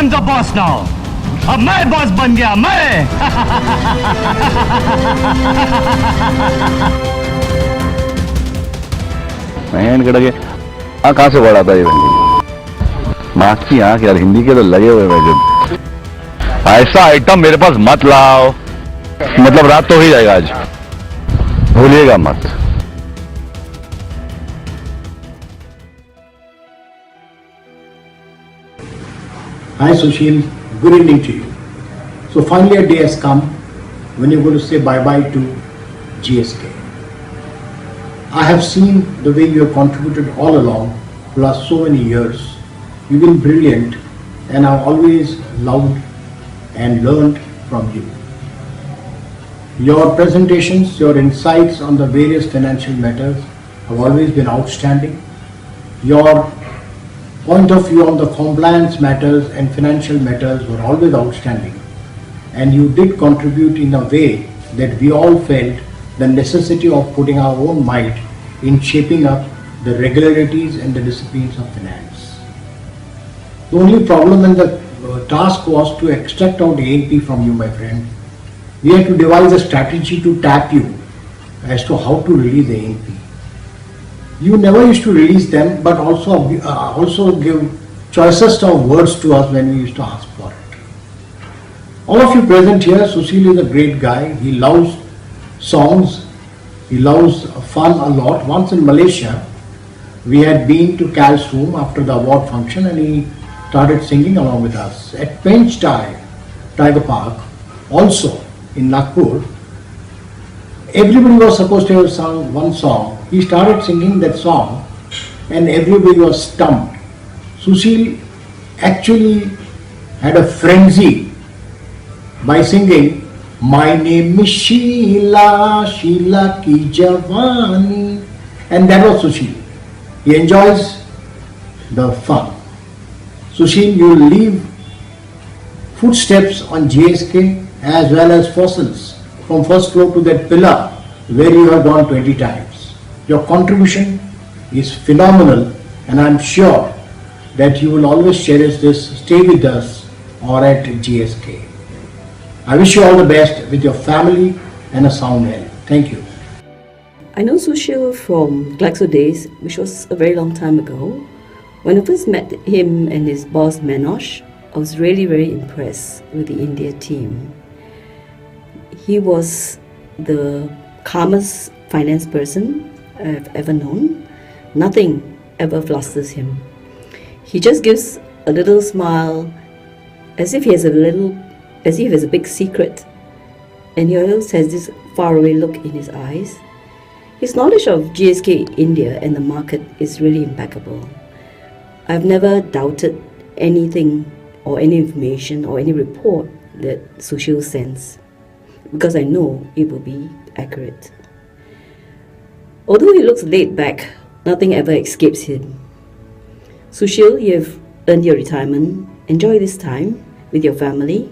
I'm the boss now. अब मैं boss बन गया मैं. बहन कड़के कहाँ से पढ़ा था ये बहन मास्की आँख यार हिंदी के तो लगे हुए वैसे ऐसा आइटम मेरे पास मत लाओ मतलब रात तो हो ही जाएगा आज भूलिएगा मत. Hi Sushil, good evening to you. So finally a day has come when you're going to say bye-bye to GSK. I have seen the way you have contributed all along for last so many years. You've been brilliant and I've always loved and learned from you. Your presentations, your insights on the various financial matters have always been outstanding. Your point of view on the compliance matters and financial matters were always outstanding, and you did contribute in a way that we all felt the necessity of putting our own might in shaping up the regularities and the disciplines of finance. The only problem and the task was to extract out A&P from you, my friend. We had to devise a strategy to tap you as to how to release A&P. You never used to release them, but also give choicest of words to us when we used to ask for it. All of you present here, Sushil is a great guy. He loves songs. He loves fun a lot. Once in Malaysia, we had been to Cal's room after the award function and he started singing along with us. At Pench Tiger Park, also in Nagpur, everybody was supposed to have sung one song. He started singing that song and everybody was stumped. Sushil actually had a frenzy by singing, "My name is Sheila, Sheila ki Javani," and that was Sushil. He enjoys the fun. Sushil, you will leave footsteps on GSK as well as fossils from first floor to that pillar where you have gone 20 times. Your contribution is phenomenal and I am sure that you will always cherish this, stay with us or at GSK. I wish you all the best with your family and a sound health. Thank you. I know Sushil from Glaxo days, which was a very long time ago. When I first met him and his boss Manoj, I was really very impressed with the India team. He was the calmest finance person I've ever known. Nothing ever flusters him. He just gives a little smile as if he has a big secret, and he always has this faraway look in his eyes. His knowledge of GSK India and the market is really impeccable. I've never doubted anything or any information or any report that Sushil sends because I know it will be accurate. Although he looks laid back, nothing ever escapes him. Sushil, you have earned your retirement. Enjoy this time with your family.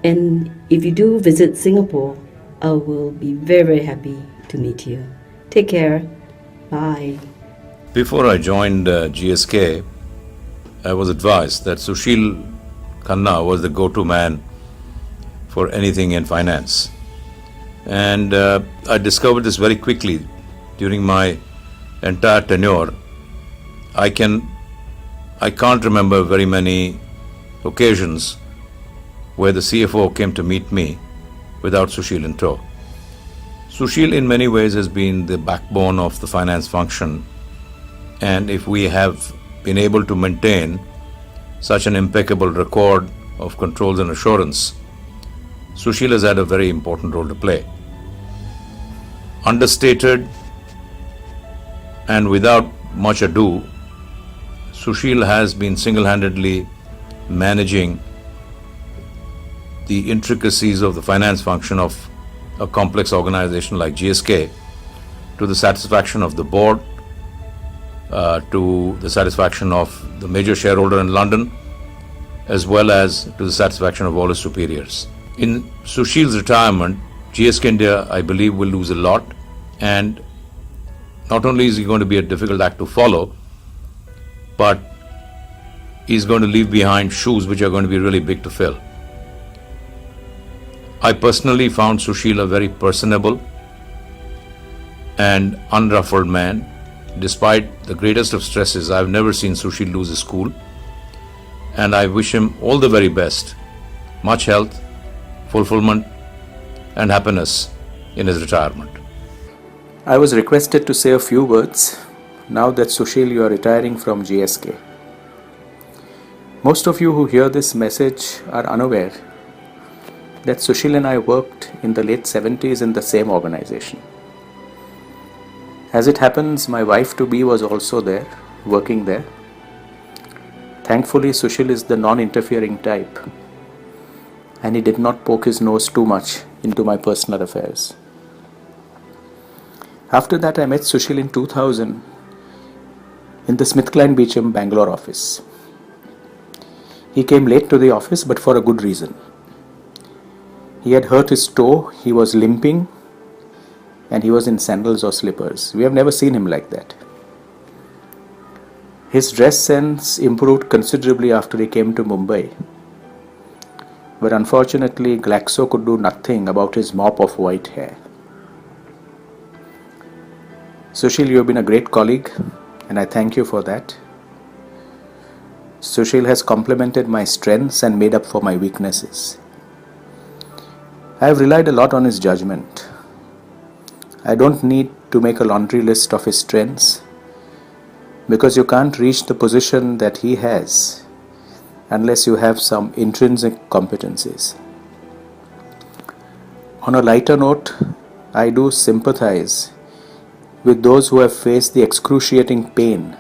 And if you do visit Singapore, I will be very, very happy to meet you. Take care. Bye. Before I joined GSK, I was advised that Sushil Khanna was the go-to man for anything in finance. And I discovered this very quickly during my entire tenure. I can't remember very many occasions where the CFO came to meet me without Sushil in tow. Sushil in many ways has been the backbone of the finance function, and if we have been able to maintain such an impeccable record of controls and assurance, Sushil has had a very important role to play. Understated and without much ado, Sushil has been single-handedly managing the intricacies of the finance function of a complex organization like GSK to the satisfaction of the board, to the satisfaction of the major shareholder in London, as well as to the satisfaction of all his superiors. In Sushil's retirement, GSK India, I believe, will lose a lot, and not only is he going to be a difficult act to follow, but is going to leave behind shoes which are going to be really big to fill. I personally found Sushil a very personable and unruffled man. Despite the greatest of stresses, I've never seen Sushil lose his cool, and I wish him all the very best, much health, fulfillment and happiness in his retirement. I was requested to say a few words now that Sushil, you are retiring from GSK. Most of you who hear this message are unaware that Sushil and I worked in the late 70s in the same organization. As it happens, my wife-to-be was also there, working there. Thankfully, Sushil is the non-interfering type, and he did not poke his nose too much into my personal affairs. After that, I met Sushil in 2000 in the SmithKline Beecham Bangalore office. He came late to the office, but for a good reason. He had hurt his toe, he was limping, and he was in sandals or slippers. We have never seen him like that. His dress sense improved considerably after he came to Mumbai, where unfortunately Glaxo could do nothing about his mop of white hair. Sushil, you have been a great colleague, and I thank you for that. Sushil has complemented my strengths and made up for my weaknesses. I have relied a lot on his judgment. I don't need to make a laundry list of his strengths, because you can't reach the position that he has unless you have some intrinsic competencies. On a lighter note, I do sympathize with those who have faced the excruciating pain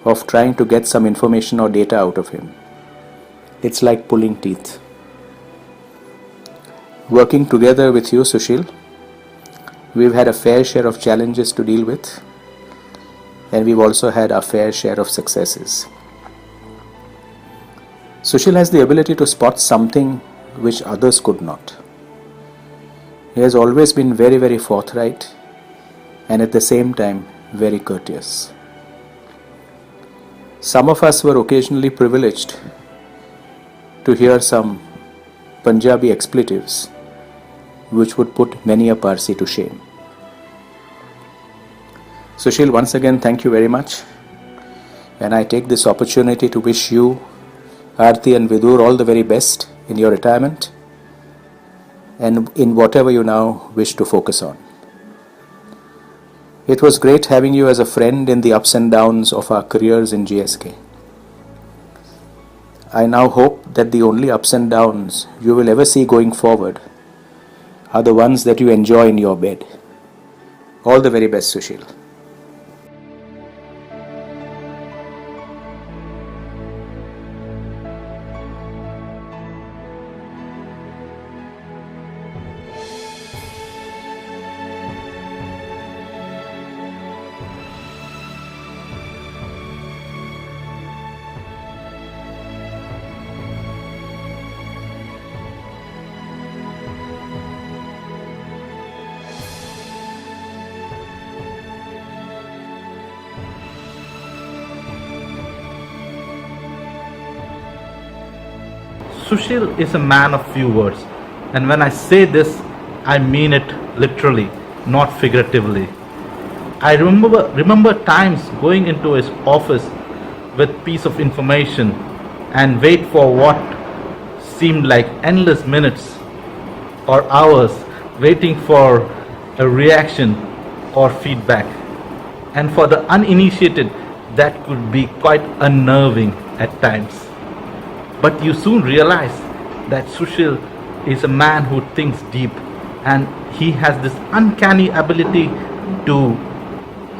of trying to get some information or data out of him. It's like pulling teeth. Working together with you, Sushil, we've had a fair share of challenges to deal with, and we've also had our fair share of successes. Sushil has the ability to spot something which others could not. He has always been very, very forthright and at the same time very courteous. Some of us were occasionally privileged to hear some Punjabi expletives which would put many a Parsi to shame. Sushil, once again, thank you very much, and I take this opportunity to wish you, Aarti and Vidur, all the very best in your retirement and in whatever you now wish to focus on. It was great having you as a friend in the ups and downs of our careers in GSK. I now hope that the only ups and downs you will ever see going forward are the ones that you enjoy in your bed. All the very best, Sushil. Sushil is a man of few words, and when I say this, I mean it literally, not figuratively. I remember times going into his office with piece of information and wait for what seemed like endless minutes or hours waiting for a reaction or feedback. And for the uninitiated, that could be quite unnerving at times. But you soon realize that Sushil is a man who thinks deep, and he has this uncanny ability to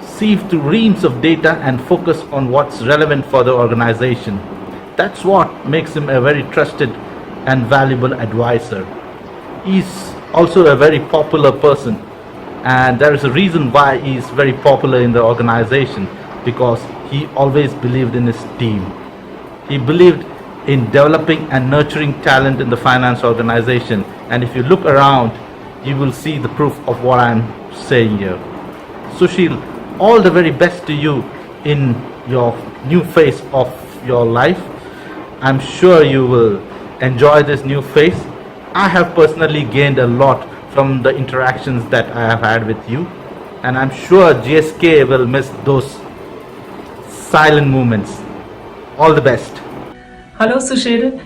sieve through reams of data and focus on what's relevant for the organization. That's what makes him a very trusted and valuable advisor. He's also a very popular person, and there is a reason why he's very popular in the organization, because he always believed in his team. He believed in developing and nurturing talent in the finance organization, and if you look around, you will see the proof of what I'm saying here. Sushil, all the very best to you in your new phase of your life. I'm sure you will enjoy this new phase. I have personally gained a lot from the interactions that I have had with you, and I'm sure GSK will miss those silent moments. All the best. Hello Sushil,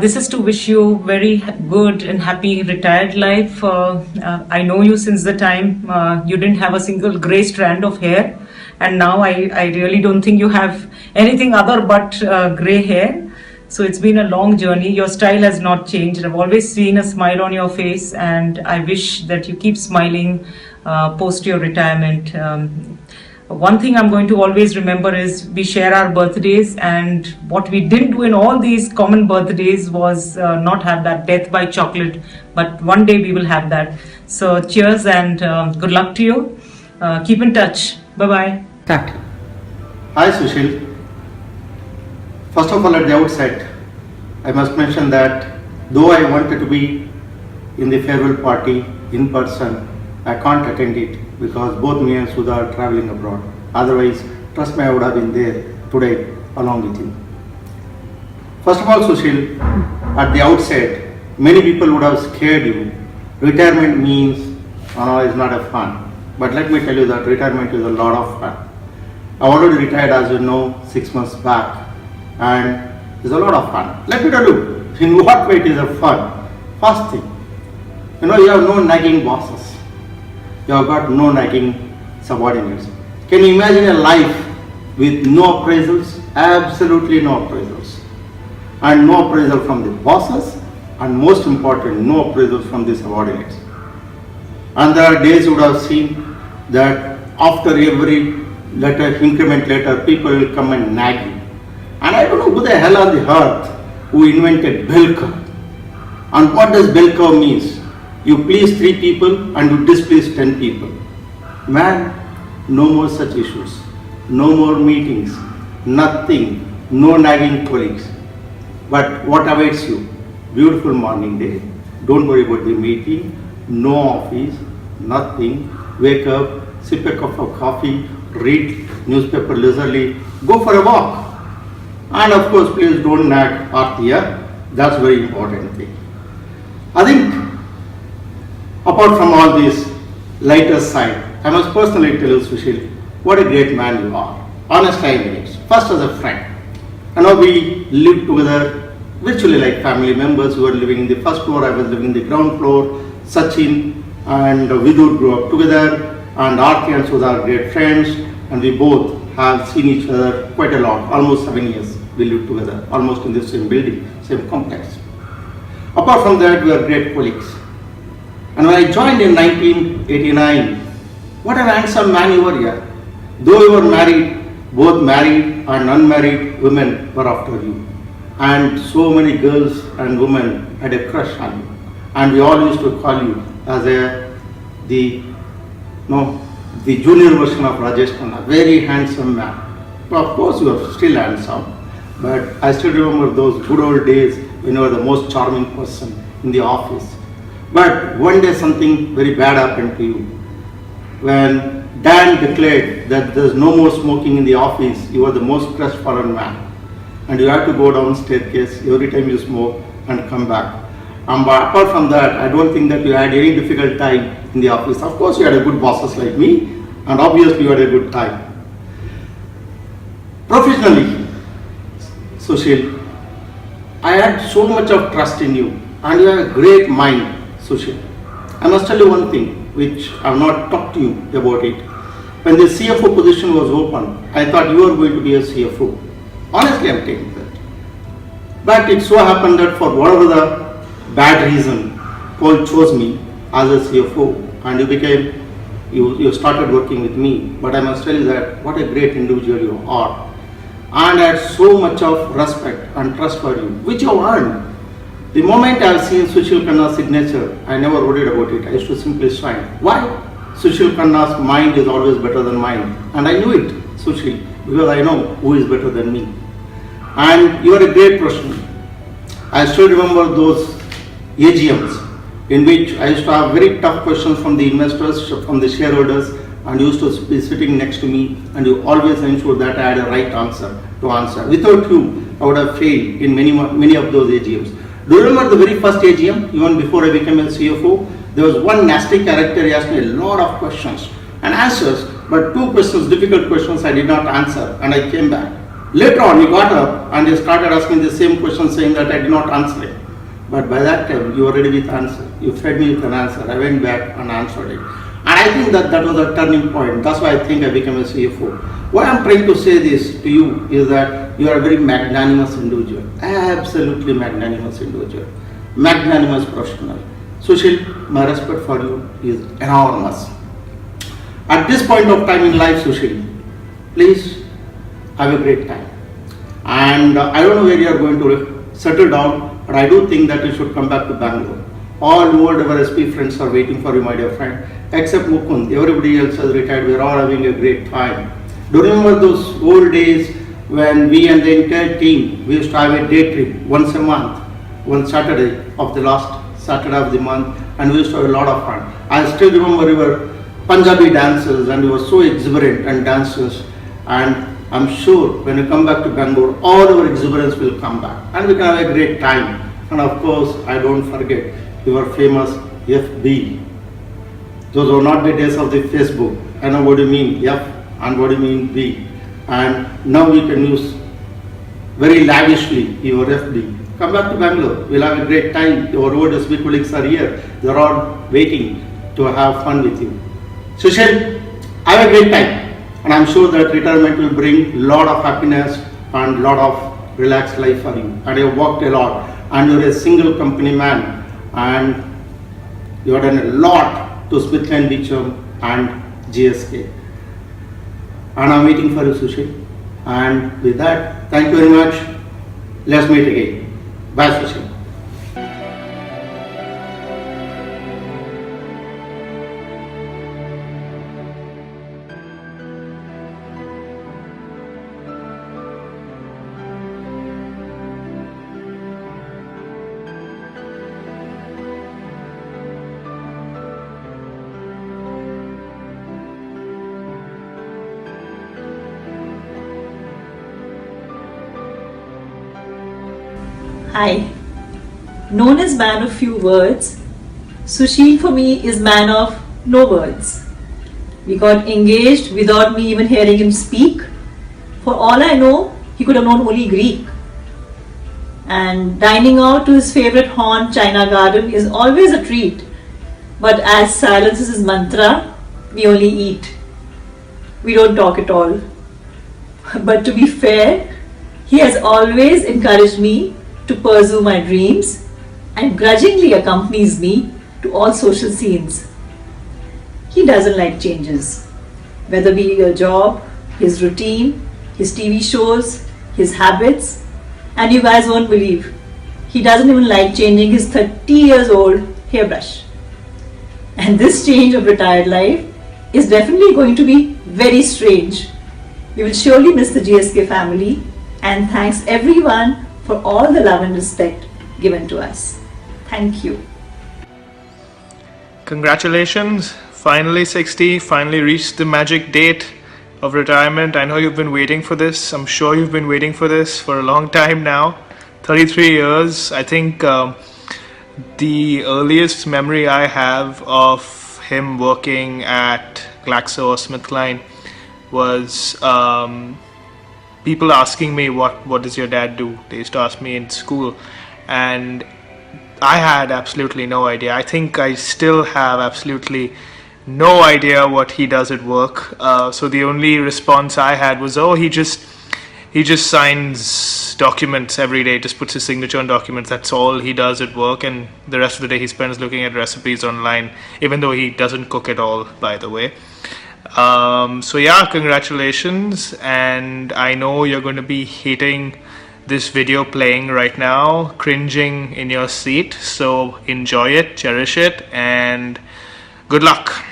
this is to wish you very good and happy retired life. I know you since the time you didn't have a single grey strand of hair, and now I really don't think you have anything other but grey hair. So it's been a long journey. Your style has not changed. I've always seen a smile on your face, and I wish that you keep smiling post your retirement. One thing I'm going to always remember is we share our birthdays, and what we didn't do in all these common birthdays was not have that death by chocolate, but one day we will have that. So cheers and good luck to you. Keep in touch. Bye-bye. Start. Hi Sushil. First of all, at the outset, I must mention that though I wanted to be in the farewell party in person, I can't attend it because both me and Sudha are traveling abroad. Otherwise, trust me, I would have been there today along with you. First of all, Sushil, at the outset, many people would have scared you. Retirement means is not a fun. But let me tell you that retirement is a lot of fun. I already retired, as you know, 6 months back, and it's a lot of fun. Let me tell you, in what way it is a fun. First thing, you have no nagging bosses. You have got no nagging subordinates. Can you imagine a life with no appraisals? Absolutely no appraisals. And no appraisal from the bosses, and most important, no appraisals from the subordinates. And there are days you would have seen that after every increment letter, people will come and nag you. And I don't know who the hell on the earth who invented bell curve. And what does bell curve means? You please 3 people and you displease 10 people. Man, no more such issues. No more meetings. Nothing. No nagging colleagues. But what awaits you? Beautiful morning day. Don't worry about the meeting. No office. Nothing. Wake up, sip a cup of coffee, read newspaper leisurely, go for a walk. And of course, please don't nag Artiya. That's very important thing. I think, apart from all this lighter side, I must personally tell you, Sushil, what a great man you are. Honestly, I mean it. First as a friend. We lived together virtually like family members. We were living in the first floor, I was living in the ground floor. Sachin and Vidur grew up together, and Aarti and Sudha are great friends, and we both have seen each other quite a lot, almost 7 years. We lived together, almost in the same building, same complex. Apart from that, we are great colleagues. And when I joined in 1989, what a handsome man you were here. Though you were married, both married and unmarried women were after you. And so many girls and women had a crush on you. And we all used to call you as the junior version of Rajesh Khanna, very handsome man. Well, of course, you are still handsome. But I still remember those good old days when you were the most charming person in the office. But one day something very bad happened to you. When Dan declared that there's no more smoking in the office, you were the most crestfallen man. And you had to go down staircase every time you smoke and come back. But apart from that, I don't think that you had any difficult time in the office. Of course, you had a good bosses like me, and obviously you had a good time. Professionally, Sushil, I had so much of trust in you, and you have a great mind, Sushil. I must tell you one thing, which I have not talked to you about it. When the CFO position was open, I thought you were going to be a CFO. Honestly, I am taking that. But it so happened that for whatever the bad reason, Paul chose me as a CFO, and you started working with me. But I must tell you that what a great individual you are. And I had so much of respect and trust for you, which you have earned. The moment I have seen Sushil Khanna's signature, I never worried about it. I used to simply smile. Why? Sushil Khanna's mind is always better than mine. And I knew it, Sushil, because I know who is better than me. And you are a great person. I still remember those AGMs in which I used to have very tough questions from the investors, from the shareholders, and you used to be sitting next to me, and you always ensured that I had a right answer to answer. Without you, I would have failed in many of those AGMs. Do you remember the very first AGM, even before I became a CFO? There was one nasty character, he asked me a lot of questions and answers, but 2 questions, difficult questions, I did not answer, and I came back. Later on, he got up and he started asking the same question, saying that I did not answer it. But by that time, you were ready with answer. You fed me with an answer. I went back and answered it. And I think that was a turning point. That's why I think I became a CFO. What I'm trying to say this to you is that you are a very magnanimous individual. Absolutely magnanimous individual. Magnanimous professional. Sushil, my respect for you is enormous. At this point of time in life, Sushil, please have a great time. And I don't know where you are going to settle down, but I do think that you should come back to Bangalore. All old our SP friends are waiting for you, my dear friend. Except Mukund, everybody else has retired. We are all having a great time. Do you remember those old days when we and the entire team, we used to have a day trip once a month, one Saturday of the last Saturday of the month, and we used to have a lot of fun. I still remember your Punjabi dances, and you were so exuberant and dancers, and I'm sure when you come back to Bangalore, all our exuberance will come back, and we can have a great time. And of course, I don't forget your famous FB. Those were not the days of the Facebook. I know what you mean F and what you mean B. And now we can use very lavishly your FB. Come back to Bangalore. We'll have a great time. Your old SB colleagues are here. They're all waiting to have fun with you. Sushil, have a great time. And I'm sure that retirement will bring a lot of happiness and a lot of relaxed life for you. And you've worked a lot. And you're a single company man. And you have done a lot to Smith & Beecham and GSK. And I'm waiting for you, Sushil. And with that, thank you very much. Let's meet again. Bye, Sushil. Hi. Known as man of few words, Sushil for me is man of no words. We got engaged without me even hearing him speak. For all I know, he could have known only Greek. And dining out to his favorite haunt, China Garden, is always a treat. But as silence is his mantra, we only eat. We don't talk at all. But to be fair, he has always encouraged me to pursue my dreams and grudgingly accompanies me to all social scenes. He doesn't like changes, whether be a job, his routine, his TV shows, his habits, and you guys won't believe, he doesn't even like changing his 30 years old hairbrush. And this change of retired life is definitely going to be very strange. We will surely miss the GSK family, and thanks everyone for all the love and respect given to us. Thank you. Congratulations, finally 60, finally reached the magic date of retirement. I know you've been waiting for this. I'm sure you've been waiting for this for a long time now. 33 years. I think the earliest memory I have of him working at GlaxoSmithKline was people asking me what does your dad do. They used to ask me in school, and I had absolutely no idea. I think I still have absolutely no idea what he does at work. So the only response I had was, oh, he just signs documents every day, just puts his signature on documents. That's all he does at work, and the rest of the day he spends looking at recipes online, even though he doesn't cook at all, by the way. So yeah, congratulations, and I know you're going to be hating this video playing right now, cringing in your seat, so enjoy it, cherish it, and good luck.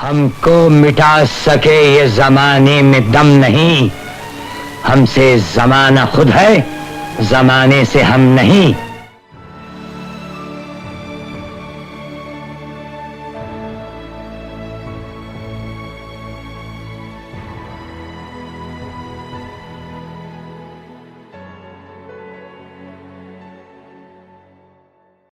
हमको मिटा सके ये जमाने में दम नहीं, हमसे जमाना खुद है, जमाने से हम नहीं।